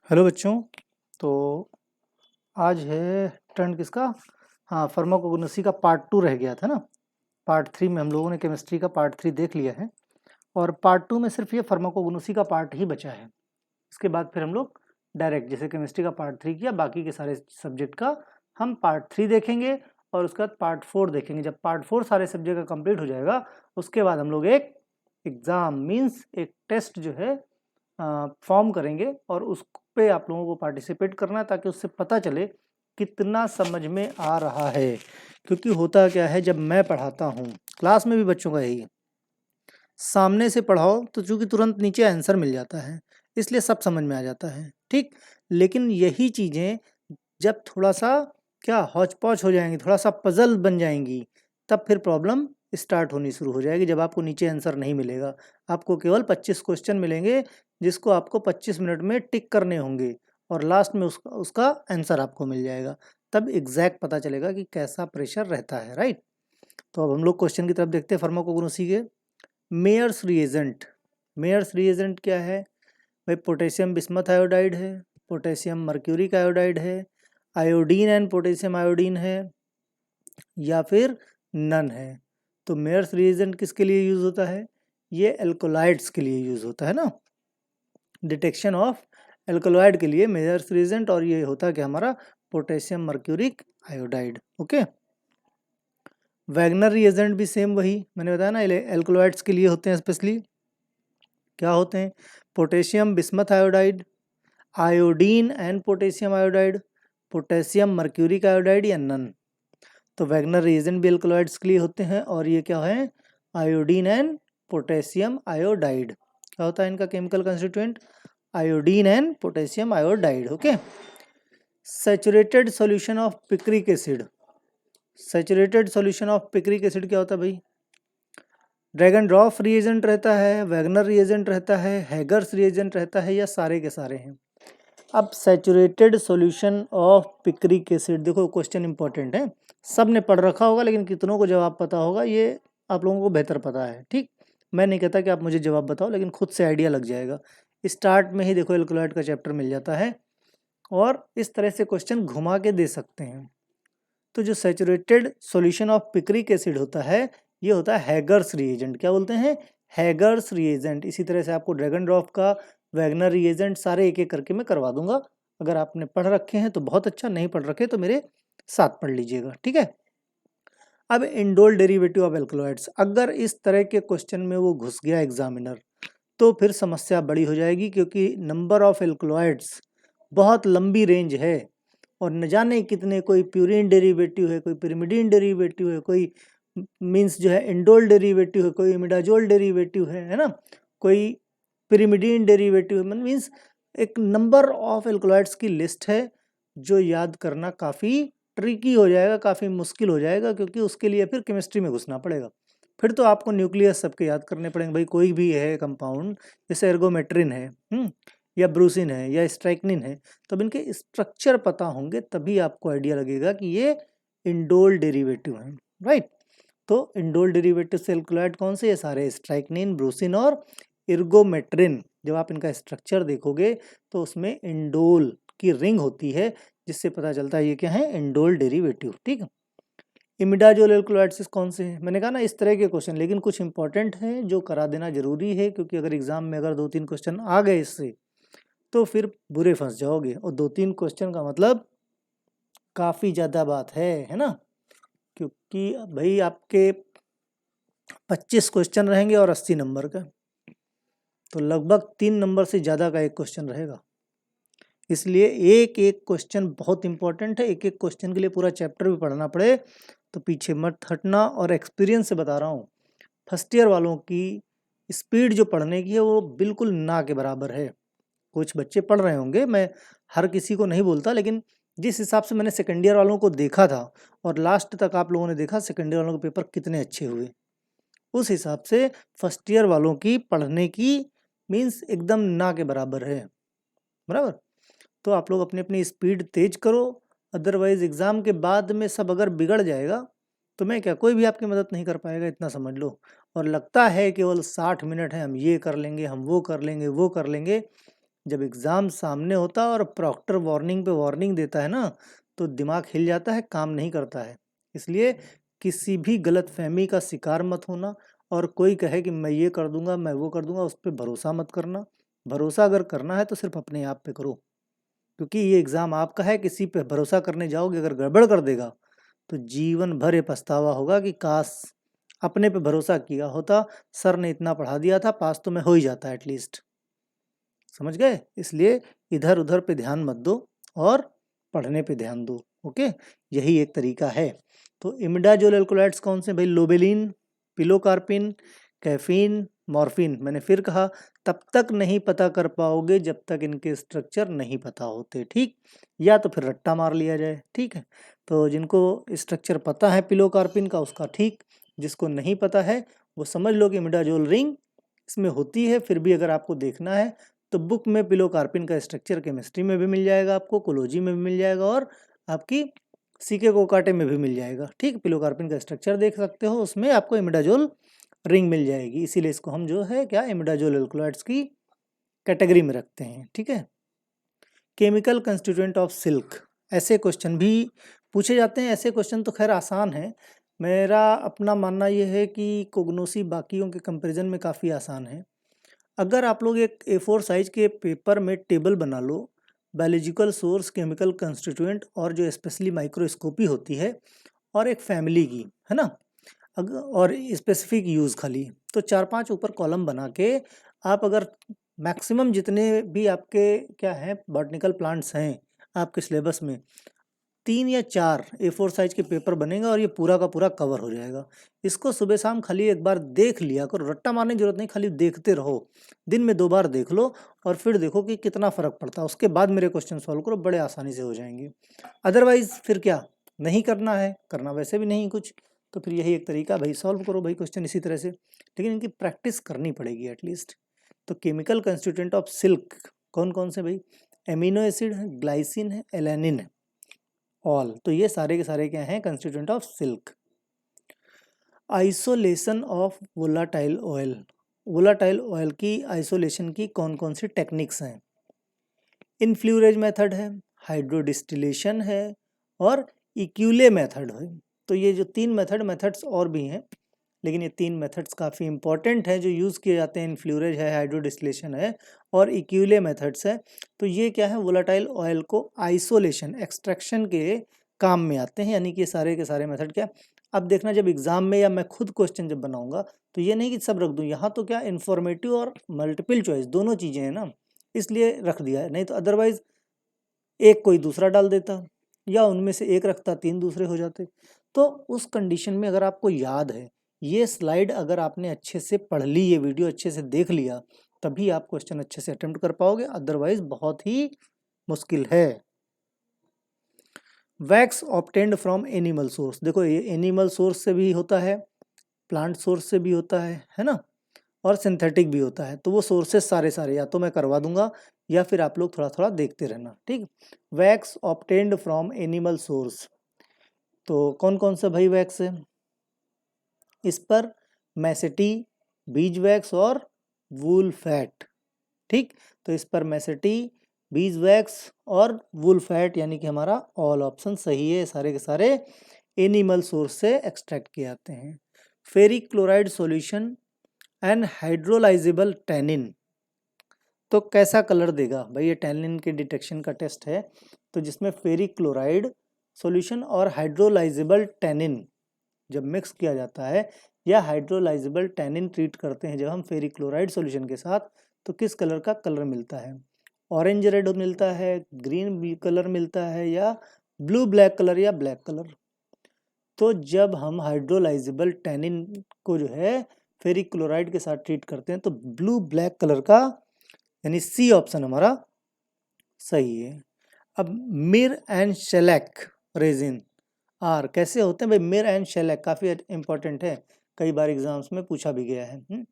Hello बच्चों। तो आज है टर्न किसका? हाँ, फार्माकोगनोसी का पार्ट 2 रह गया था ना। पार्ट 3 में हम लोगों ने केमिस्ट्री का पार्ट 3 देख लिया है और पार्ट 2 में सिर्फ ये फार्माकोगनोसी का पार्ट ही बचा है। इसके बाद फिर हम लोग डायरेक्ट जैसे केमिस्ट्री का पार्ट 3 किया, बाकी के सारे सब्जेक्ट का हम पार्ट 3 देखेंगे और उसके बाद पार्ट 4 देखेंगे। जब पार्ट 4 सारे सब्जेक्ट का कंप्लीट हो जाएगा उसके बाद हम लोग एक एग्ज़ाम मीन्स एक टेस्ट जो है फॉर्म करेंगे और उस पे आप लोगों को पार्टिसिपेट करना है ताकि उससे पता चले कितना समझ में आ रहा है। क्योंकि होता क्या है, जब मैं पढ़ाता हूँ क्लास में भी बच्चों का यही है, सामने से पढ़ाओ तो चूंकि तुरंत नीचे आंसर मिल जाता है इसलिए सब समझ में आ जाता है, ठीक। लेकिन यही चीज़ें जब थोड़ा सा क्या हौच पौच हो जाएंगी, थोड़ा सा पजल बन जाएंगी, तब फिर प्रॉब्लम स्टार्ट होनी शुरू हो जाएगी। जब आपको नीचे आंसर नहीं मिलेगा, आपको केवल 25 क्वेश्चन मिलेंगे जिसको आपको 25 मिनट में टिक करने होंगे और लास्ट में उसका उसका आंसर आपको मिल जाएगा। तब एग्जैक्ट पता चलेगा कि कैसा प्रेशर रहता है, राइट। तो अब हम लोग क्वेश्चन की तरफ देखते हैं फार्माकोगनोसी के। मेयर्स रिएजेंट, मेयर्स रिएजेंट क्या है भाई? पोटेशियम बिस्मथ आयोडाइड है, पोटेशियम मर्क्यूरिक आयोडाइड है, आयोडीन एंड पोटेशियम आयोडीन है, या फिर नन है। तो मेयर्स रिएजेंट किसके लिए यूज होता है? ये एल्कोलाइड्स के लिए यूज होता है ना, डिटेक्शन ऑफ एल्कोलॉइड के लिए मेयर्स रिएजेंट। और ये होता है कि हमारा potassium mercuric iodide, okay. Wagner reagent भी सेम वही मैंने बताया ना, एल्कोलॉइड्स के लिए होते हैं स्पेशली। क्या होते हैं? Potassium bismuth iodide, iodine and potassium iodide, potassium mercuric iodide या नन। तो वैगनर रिएजेंट भी एल्कोलॉइड्स के लिए होते हैं और ये क्या है? Iodine and potassium iodide. क्या होता है इनका chemical constituent? Iodine and potassium iodide, okay. Saturated solution of picric acid, saturated solution of picric acid क्या होता है भाई? ड्रैगन ड्रॉफ रिएजेंट रहता है, वैगनर रिएजेंट रहता है, हैगर्स रिएजेंट रहता है, या सारे के सारे हैं? अब saturated solution of picric acid, देखो क्वेश्चन इंपॉर्टेंट है, सब ने पढ़ रखा होगा लेकिन कितनों को जवाब पता होगा ये आप लोगों को बेहतर पता है, ठीक। मैं नहीं कहता कि आप मुझे जवाब बताओ, लेकिन खुद से आइडिया लग जाएगा। स्टार्ट में ही देखो एल्कोलॉइड का चैप्टर मिल जाता है और इस तरह से क्वेश्चन घुमा के दे सकते हैं। तो जो saturated solution of picric acid होता है ये होता है हैगर्स रिएजेंट। क्या बोलते हैं? हैगर्स रिएजेंट। इसी तरह से आपको ड्रैगन ड्रॉफ का, वैगनर रिएजेंट सारे एक एक करके मैं करवा दूंगा। अगर आपने पढ़ रखे हैं तो बहुत अच्छा, नहीं पढ़ रखे तो मेरे साथ पढ़ लीजिएगा, ठीक है। अब इंडोल डेरिवेटिव ऑफ एल्कलॉइड्स, अगर इस तरह के क्वेश्चन में वो घुस गया एग्जामिनर तो फिर समस्या बड़ी हो जाएगी, क्योंकि नंबर ऑफ एल्कलॉइड्स बहुत लंबी रेंज है और न जाने कितने, कोई प्यूरिन डेरिवेटिव है, कोई पिरिमिडीन डेरिवेटिव है, कोई मींस जो है इंडोल डेरिवेटिव है, कोई इमिडाजोल डेरिवेटिव है ना, कोई पिरिमिडीन डेरिवेटिव है। मींस एक नंबर ऑफ एल्कलॉइड्स की लिस्ट है जो याद करना काफ़ी ट्रिकी हो जाएगा, काफ़ी मुश्किल हो जाएगा, क्योंकि उसके लिए फिर केमिस्ट्री में घुसना पड़ेगा। फिर तो आपको न्यूक्लियस सबके याद करने पड़ेंगे भाई। कोई भी है कंपाउंड, जैसे एर्गोमेट्रिन है, या ब्रूसिन है, या स्ट्राइकनिन है, तब इनके स्ट्रक्चर पता होंगे तभी आपको आइडिया लगेगा कि ये इंडोल डेरिवेटिव हैं, राइट। तो इंडोल डेरिवेटिव से एल्कलॉइड कौन से? ये सारे स्ट्राइकनिन, ब्रूसिन और एर्गोमेट्रिन। जब आप इनका स्ट्रक्चर देखोगे तो उसमें इंडोल की रिंग होती है, जिससे पता चलता है ये क्या है? इंडोल डेरिवेटिव, ठीक। इमिडाजोल एल्कलॉइड्स कौन से हैं? मैंने कहा ना इस तरह के क्वेश्चन, लेकिन कुछ इंपॉर्टेंट हैं जो करा देना जरूरी है, क्योंकि अगर एग्जाम में अगर 2-3 क्वेश्चन आ गए इससे तो फिर बुरे फंस जाओगे। और 2-3 क्वेश्चन का मतलब काफ़ी ज़्यादा बात है ना। क्योंकि भाई आपके 25 क्वेश्चन रहेंगे और 80 नंबर का, तो लगभग 3 नंबर से ज़्यादा का एक क्वेश्चन रहेगा। इसलिए एक एक क्वेश्चन बहुत इंपॉर्टेंट है। एक एक क्वेश्चन के लिए पूरा चैप्टर भी पढ़ना पड़े तो पीछे मत हटना। और एक्सपीरियंस से बता रहा हूँ, फर्स्ट ईयर वालों की स्पीड जो पढ़ने की है वो बिल्कुल ना के बराबर है। कुछ बच्चे पढ़ रहे होंगे, मैं हर किसी को नहीं बोलता, लेकिन जिस हिसाब से मैंने सेकेंड ईयर वालों को देखा था और लास्ट तक आप लोगों ने देखा सेकेंड ईयर वालों के पेपर कितने अच्छे हुए, उस हिसाब से फर्स्ट ईयर वालों की पढ़ने की मीन्स एकदम ना के बराबर है, बराबर। तो आप लोग अपनी अपनी स्पीड तेज करो, अदरवाइज एग्ज़ाम के बाद में सब अगर बिगड़ जाएगा तो मैं क्या, कोई भी आपकी मदद नहीं कर पाएगा, इतना समझ लो। और लगता है केवल 60 मिनट है, हम ये कर लेंगे, हम वो कर लेंगे, वो कर लेंगे। जब एग्ज़ाम सामने होता है और प्रॉक्टर वार्निंग पे वार्निंग देता है ना, तो दिमाग हिल जाता है, काम नहीं करता है। इसलिए किसी भी गलतफ़हमी का शिकार मत होना, और कोई कहे कि मैं ये कर दूंगा, मैं वो कर दूंगा, उस पर भरोसा मत करना। भरोसा अगर करना है तो सिर्फ अपने आप पे करो, क्योंकि ये एग्ज़ाम आपका है। किसी पे भरोसा करने जाओगे, अगर गड़बड़ कर देगा तो जीवन भर ये पछतावा होगा कि काश अपने पे भरोसा किया होता, सर ने इतना पढ़ा दिया था, पास तो मैं हो ही जाता एटलीस्ट। समझ गए? इसलिए इधर उधर पे ध्यान मत दो और पढ़ने पे ध्यान दो। ओके, यही एक तरीका है। तो इमिडाजोल एल्कोलाइड्स कौन से भाई? लोबेलिन, पिलोकार्पिन, कैफीन, मॉर्फिन। मैंने फिर कहा, तब तक नहीं पता कर पाओगे जब तक इनके स्ट्रक्चर नहीं पता होते, ठीक? या तो फिर रट्टा मार लिया जाए, ठीक है? तो जिनको स्ट्रक्चर पता है पिलोकार्पिन का, उसका ठीक। जिसको नहीं पता है वो समझ लो कि इमिडाजोल रिंग इसमें होती है। फिर भी अगर आपको देखना है तो बुक में पिलोकार्पिन का स्ट्रक्चर केमिस्ट्री में भी मिल जाएगा, आपको कोलॉजी में भी मिल जाएगा, और आपकी सीके कोकाटे में भी मिल जाएगा, ठीक? पिलोकार्पिन का स्ट्रक्चर देख सकते हो, उसमें आपको इमिडाजोल रिंग मिल जाएगी। इसीलिए इसको हम जो है क्या, इमिडाजोल एल्कोलाइड्स की कैटेगरी में रखते हैं, ठीक है? केमिकल कंस्टिट्यूएंट ऑफ सिल्क, ऐसे क्वेश्चन भी पूछे जाते हैं। ऐसे क्वेश्चन तो खैर आसान है। मेरा अपना मानना ये है कि कोग्नोसी बाकियों के कंपैरिजन में काफ़ी आसान है। अगर आप लोग एक A4 साइज के पेपर में टेबल बना लो, बायोलॉजिकल सोर्स, केमिकल कंस्टिट्यूएंट, और जो स्पेशली माइक्रोस्कोपी होती है, और एक फैमिली की, है ना, और स्पेसिफिक यूज़ खाली, तो 4-5 ऊपर कॉलम बना के आप अगर मैक्सिमम जितने भी आपके क्या हैं बॉटनिकल प्लांट्स हैं आपके सिलेबस में, 3 या 4 A4 साइज के पेपर बनेगा और ये पूरा का पूरा कवर हो जाएगा। इसको सुबह शाम खाली एक बार देख लिया करो, रट्टा मारने की ज़रूरत नहीं, खाली देखते रहो। दिन में 2 बार देख लो और फिर देखो कि कितना फ़र्क पड़ता है। उसके बाद मेरे क्वेश्चन सॉल्व करो, बड़े आसानी से हो जाएंगे। अदरवाइज़ फिर क्या, नहीं करना है, करना वैसे भी नहीं कुछ, तो फिर यही एक तरीका, भाई सॉल्व करो भाई क्वेश्चन इसी तरह से, लेकिन इनकी प्रैक्टिस करनी पड़ेगी एटलीस्ट। तो केमिकल कंस्टिट्यूएंट ऑफ सिल्क कौन कौन से भाई? एमिनो एसिड है, ग्लाइसिन है, एलानिन है, ऑल। तो ये सारे के सारे क्या हैं? Constituent of silk. Isolation of volatile oil, volatile oil की आइसोलेशन की कौन कौन सी टेक्निक्स हैं? इनफ्लूरेज मेथड है, हाइड्रोडिस्टिलेशन है, और इक्यूले मेथड है। तो ये जो 3 मेथड्स और भी हैं, लेकिन ये 3 मेथड्स काफ़ी इंपॉर्टेंट हैं जो यूज़ किए जाते हैं। इन्फ्लूरेज है, हाइड्रोडिस्टिलेशन है, और इक्यूले मेथड्स है। तो ये क्या है? वोलाटाइल ऑयल को आइसोलेशन, एक्सट्रैक्शन के काम में आते हैं। यानी कि सारे के सारे मेथड क्या, अब देखना जब एग्जाम में या मैं खुद क्वेश्चन जब बनाऊंगा तो ये नहीं कि सब रख दूं, यहाँ तो क्या इन्फॉर्मेटिव और मल्टीपल चॉइस दोनों चीज़ें हैं ना, इसलिए रख दिया है। नहीं तो अदरवाइज एक कोई दूसरा डाल देता, या उनमें से एक रखता 3 दूसरे हो जाते। तो उस कंडीशन में अगर आपको याद है ये स्लाइड, अगर आपने अच्छे से पढ़ ली, ये वीडियो अच्छे से देख लिया, तभी आप क्वेश्चन अच्छे से अटेम्प्ट कर पाओगे, अदरवाइज बहुत ही मुश्किल है। Wax obtained from animal source, देखो ये एनिमल सोर्स से भी होता है, प्लांट सोर्स से भी होता है ना, और सिंथेटिक भी होता है। तो वो सोर्सेस सारे सारे या तो मैं करवा दूंगा या फिर आप लोग थोड़ा थोड़ा देखते रहना, ठीक? Wax obtained from animal source, तो कौन कौन सा भाई वैक्स है इस पर? मैसेटी, बीज वैक्स और वूल फैट, ठीक? तो इस पर मैसेटी, बीज वैक्स और वूल फैट, यानी कि हमारा ऑल ऑप्शन सही है। सारे के सारे एनिमल सोर्स से एक्सट्रैक्ट किए जाते हैं। Ferric chloride solution and hydrolysable tannin, तो कैसा कलर देगा भाई? ये टैनिन के डिटेक्शन का टेस्ट है। तो जिसमें फेरिक क्लोराइड सॉल्यूशन और हाइड्रोलाइजेबल टैनिन जब मिक्स किया जाता है, या हाइड्रोलाइजेबल टैनिन ट्रीट करते हैं जब हम फेरिक क्लोराइड सॉल्यूशन के साथ, तो किस कलर का कलर मिलता है? ऑरेंज रेड मिलता है, ग्रीन कलर मिलता है, या ब्लू ब्लैक कलर, या ब्लैक कलर? तो जब हम हाइड्रोलाइजेबल टैनिन को जो है फेरिक क्लोराइड के साथ ट्रीट करते हैं तो ब्लू ब्लैक कलर का, यानी सी ऑप्शन हमारा सही है। अब मिर एंड शेलैक रेजिन आर कैसे होते हैं भाई? मिर एंड शेलैक काफ़ी इंपॉर्टेंट है, कई बार एग्जाम्स में पूछा भी गया है।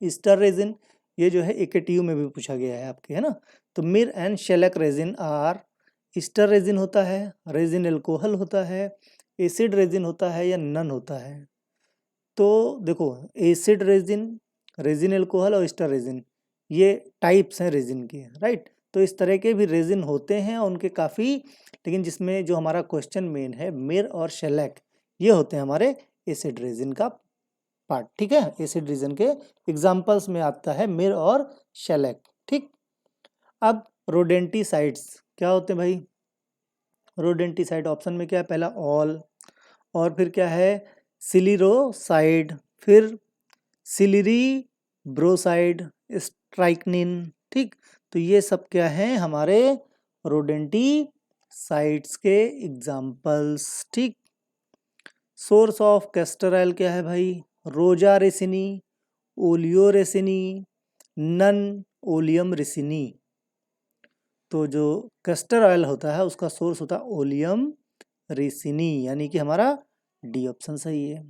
ईस्टर रेजिन, ये जो है AKTU में भी पूछा गया है आपके, है ना? तो myrrh and shellac resin are, ester resin होता है, रेजिन एल्कोहल होता है, एसिड रेजिन होता है, या नन होता है? तो देखो एसिड रेजिन, रेजिन एल्कोहल और ईस्टर रेजिन, ये टाइप्स हैं रेजिन के, राइट। तो इस तरह के भी रेजिन होते हैं और उनके काफ़ी, लेकिन जिसमें जो हमारा क्वेश्चन मेन है मिर और शेलैक, ये होते हैं हमारे एसिड रेजिन का पार्ट, ठीक है। एसिड रेजिन के एग्जाम्पल्स में आता है मिर और शेलैक, ठीक। अब रोडेंटिसाइड्स क्या होते हैं भाई? रोडेंटिसाइड ऑप्शन में क्या है? पहला ऑल, और फिर क्या है? सिलिरोसाइड, फिर सिलिरी ब्रोसाइड, स्ट्राइकनिन, ठीक। तो ये सब क्या है? हमारे रोडेंटिसाइड्स के एग्जाम्पल्स, ठीक। सोर्स ऑफ कैस्टर ऑयल क्या है भाई? रोजा रेसिनी, ओलियो रेसिनी, नन ओलियम रेसिनी। तो जो कैस्टर ऑयल होता है उसका सोर्स होता है ओलियम रेसिनी, यानी कि हमारा डी ऑप्शन सही है।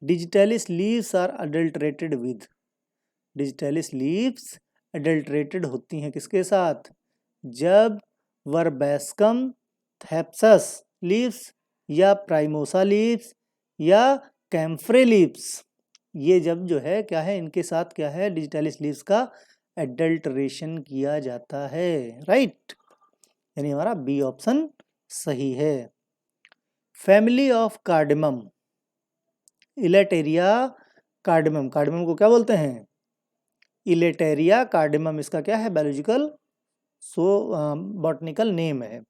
Digitalis leaves are adulterated with, digitalis leaves adulterated होती हैं किसके साथ? जब वर्बैस्कम थैप्सस लीव्स या प्राइमोसा लीव्स या कैम्फ्रे लीव्स, ये जब जो है क्या है, इनके साथ क्या है, डिजिटलिस लीव्स का एडल्टरेशन किया जाता है, राइट। यानी हमारा बी ऑप्शन सही है। Family of cardamom, elettaria cardamom, cardamom को क्या बोलते हैं? इलेटेरिया कार्डेमम, इसका क्या है? बायोलॉजिकल बॉटनिकल नेम है,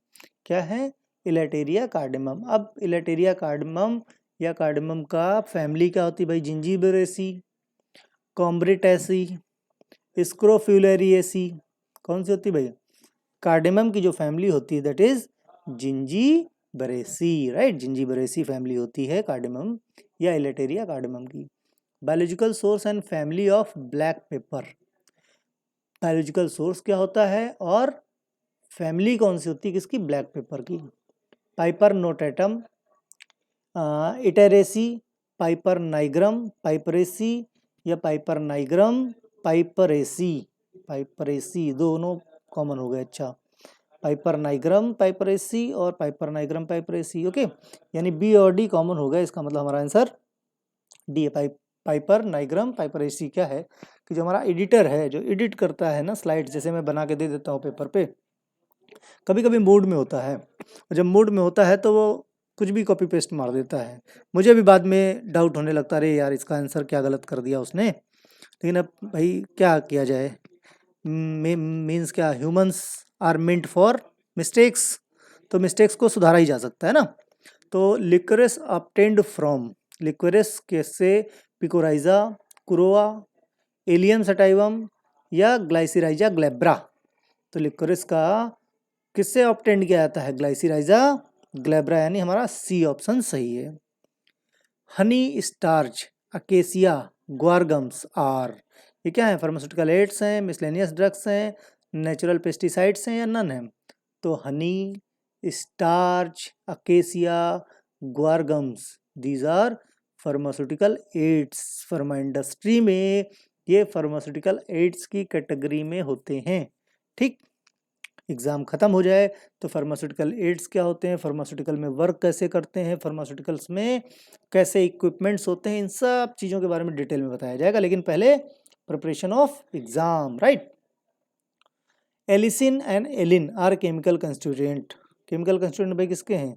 क्या है? इलेटेरिया कार्डेमम। अब इलेटेरिया कार्डेमम या कार्डेमम का फैमिली क्या होती है भाई? जिंजीबेरेसी, कॉम्ब्रिटेसी, स्क्रोफ्यूलेरिएसी, कौन सी होती है भाई? कार्डेमम की जो फैमिली होती है that is Zingiberaceae, right. Zingiberaceae family होती है कार्डेमम या इलेटेरिया कार्डेमम की। Biological source and family of black pepper, biological source क्या होता है और फैमिली कौन सी होती है किसकी? ब्लैक पेपर की। पाइपर नोटेटम, इटेरेसी, पाइपर नाइग्रम, पाइपरेसी या पाइपर नाइग्रम पाइपरेसी, पाइपरेसी दोनों कॉमन हो गए। अच्छा, पाइपर नाइग्रम पाइपरेसी और पाइपर नाइग्रम पाइपरेसी, ओके। यानी बी और डी कॉमन हो गया, इसका मतलब हमारा आंसर डी है। पाइपर नाइग्रम पाइपरेसी क्या है कि जो हमारा एडिटर है, जो एडिट करता है ना स्लाइड्स, जैसे मैं बना के दे देता हूँ पेपर पे, कभी कभी मूड में होता है, और जब मूड में होता है तो वो कुछ भी कॉपी पेस्ट मार देता है। मुझे भी बाद में डाउट होने लगता है, अरे यार इसका आंसर क्या गलत कर दिया उसने। लेकिन अब भाई क्या किया जाए, मीन्स क्या, humans are meant for mistakes, तो मिस्टेक्स को सुधारा ही जा सकता है ना। तो लिक्वरिस ऑब्टेन्ड फ्रॉम, लिक्वरिस कैसे? पिकोराइजा, कुरोआ, एलियम सटाइवम या ग्लाइसिराइजा ग्लैब्रा। तो लिक्वरिस का किससे ऑब्टेन्ड किया जाता है? ग्लाइसिराइजा ग्लैब्रा, यानी हमारा सी ऑप्शन सही है। Honey starch, acacia, guar gums are, ये क्या है? फार्मास्यूटिकल एड्स हैं, मिसलेनियस ड्रग्स हैं, नेचुरल पेस्टिसाइड्स हैं या नन है? तो honey, starch, acacia, guar gums, these are pharmaceutical aids. Pharma industry में ये फार्मास्यूटिकल एड्स की कैटेगरी में होते हैं, ठीक। एग्ज़ाम ख़त्म हो जाए तो फार्मास्यूटिकल एड्स क्या होते हैं, फार्मास्यूटिकल में वर्क कैसे करते हैं, फार्मास्यूटिकल्स में कैसे इक्विपमेंट्स होते हैं, इन सब चीज़ों के बारे में डिटेल में बताया जाएगा। लेकिन पहले preparation of exam, right. Allicin and alliin are chemical constituent, chemical constituent भाई किसके हैं?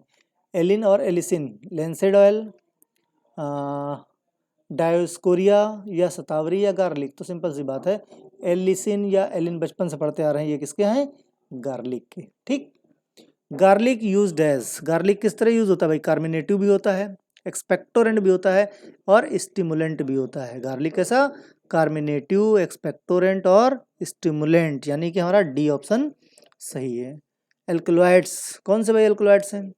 एलिन और एलिसिन, लेंसेड ऑयल, डायोस्कोरिया या सतावरी या गार्लिक। तो सिंपल सी बात है, एलिसिन या एलिन बचपन से पढ़ते आ रहे हैं, ये किसके हैं? गार्लिक के, ठीक। गार्लिक यूज्ड एज, गार्लिक किस तरह यूज होता है भाई? कार्मिनेटिव भी होता है, एक्सपेक्टोरेंट भी होता है और स्टिमुलेंट भी होता है। गार्लिक कैसा? कार्मिनेटिव, एक्सपेक्टोरेंट और स्टिमुलेंट, यानी कि हमारा डी ऑप्शन सही है। एल्कलॉइड्स, कौन से भाई एल्कलॉइड्स हैं?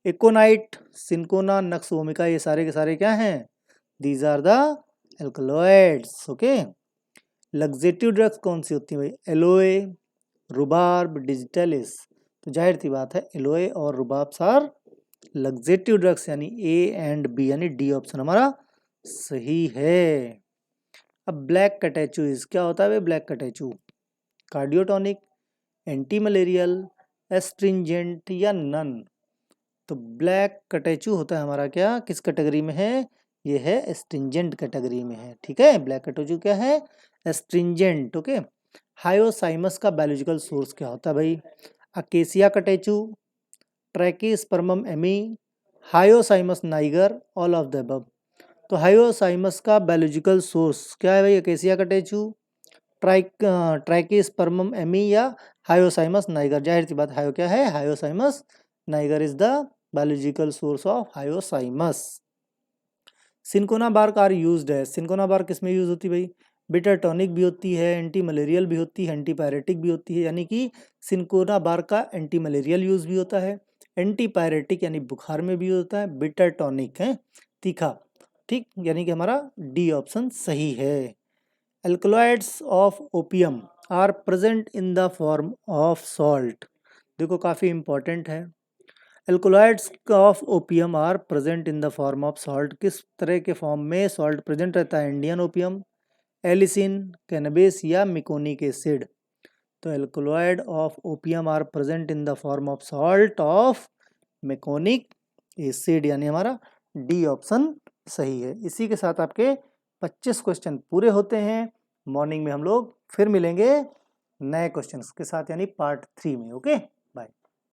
एकोनाइट, सिंकोना, नक्स वोमिका, ये सारे के सारे क्या हैं? These are the alkaloids, okay. Laxative drugs कौन सी होती है भाई? Aloe, rhubarb, digitalis. तो जाहिर सी बात है एलोए और रुबाब सार लग्जेटिव ड्रग्स, यानी ए एंड बी, यानी डी ऑप्शन हमारा सही है। अब ब्लैक कैटेचूज क्या होता है भाई? Black catechu cardiotonic, anti malarial, astringent या नन। तो ब्लैक कैटेचू होता है हमारा क्या, किस कैटेगरी में है? ये है एस्ट्रिंजेंट कैटेगरी में है, ठीक है। ब्लैक कैटोजू क्या है, एस्ट्रिंजेंट, ओके। हायोसाइमस का बायोलॉजिकल सोर्स क्या होता है भाई, acacia catechu, trachyspermum ammi, hyoscyamus niger, all of the above. तो हायोसाइमस का बायोलॉजिकल सोर्स क्या है भाई, अकेसिया कटेचू, ट्रैकीस्पर्मम एमी या हायोसाइमस नाइगर। जाहिर सी बात हायो क्या है, hyoscyamus niger is the biological source of hyoscyamus. Cinchona bark are used है, सिंकोना बार्क किस में यूज होती है भाई, बिटर टॉनिक भी होती है, एंटी मलेरियल भी होती है, एंटी पायरेटिक भी होती है, यानी कि सिंकोना बार्क का एंटी मलेरियल यूज भी होता है, एंटी पायरेटिक यानी बुखार में भी होता है, बिटर टॉनिक है तीखा, ठीक, यानी कि हमारा डी ऑप्शन सही है। Alkaloids of opium are present in the form of salt, देखो काफ़ी इंपॉर्टेंट है। Alkaloids of opium are present in the form of salt, किस तरह के फॉर्म में सॉल्ट प्रेजेंट रहता है, इंडियन ओपियम, एलिसिन, कैनबिस या मिकोनिक एसिड। तो alkaloid of opium are present in the form of salt of meconic acid, यानी हमारा डी ऑप्शन सही है। इसी के साथ आपके 25 क्वेश्चन पूरे होते हैं। मॉर्निंग में हम लोग फिर मिलेंगे नए क्वेश्चंस के साथ, यानी पार्ट 3 में, ओके।